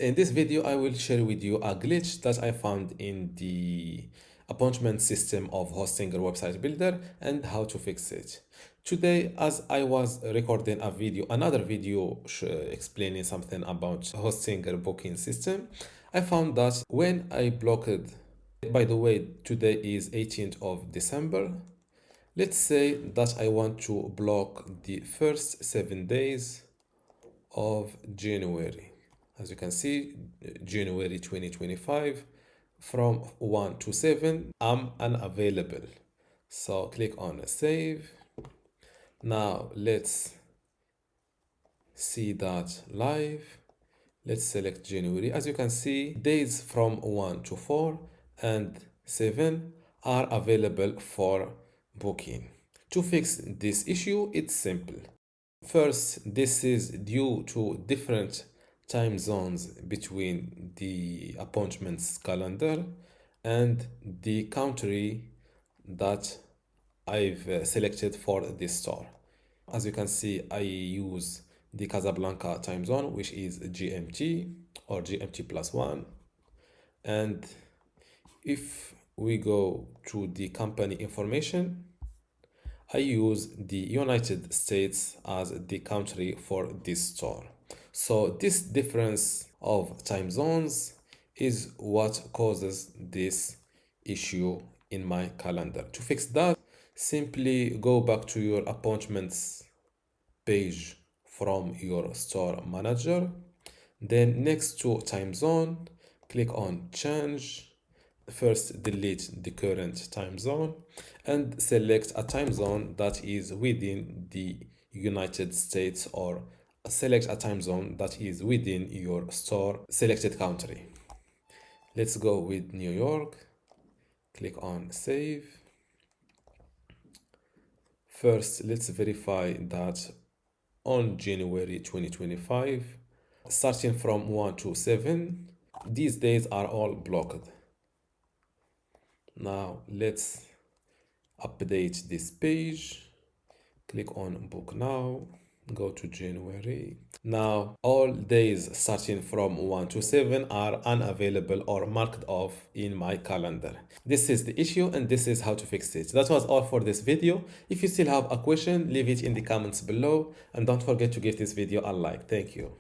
In this video, I will share with you a glitch that I found in the appointment system of Hostinger website builder and how to fix it. Today, as I was recording another video explaining something about Hostinger booking system, I found that when I blocked, by the way, today is 18th of December. Let's say that I want to block the first 7 days of January. As you can see, January 2025, from 1 to 7, I'm unavailable. So click on save. Now let's see that live. Let's select January. As you can see, days from 1 to 4 and 7 are available for booking. To fix this issue, it's simple. First, this is due to different time zones between the appointments calendar and the country that I've selected for this store. As you can see, I use the Casablanca time zone, which is GMT or GMT plus 1. And if we go to the company information, I use the United States as the country for this store. So this difference of time zones is what causes this issue in my calendar. To fix that, simply go back to your appointments page from your store manager. Then next to time zone, click on change. First, delete the current time zone and select a time zone that is within the United States, or select a time zone that is within your store selected country. Let's go with New York. Click on save. First, let's verify that on January 2025, starting from 1 to 7, these days are all blocked. Now let's update this page. Click on book now, go to January. Now all days starting from 1 to 7 are unavailable or marked off in my calendar. This is the issue and this is how to fix it. That was all for this video. If you still have a question, leave it in the comments below and don't forget to give this video a like. Thank you.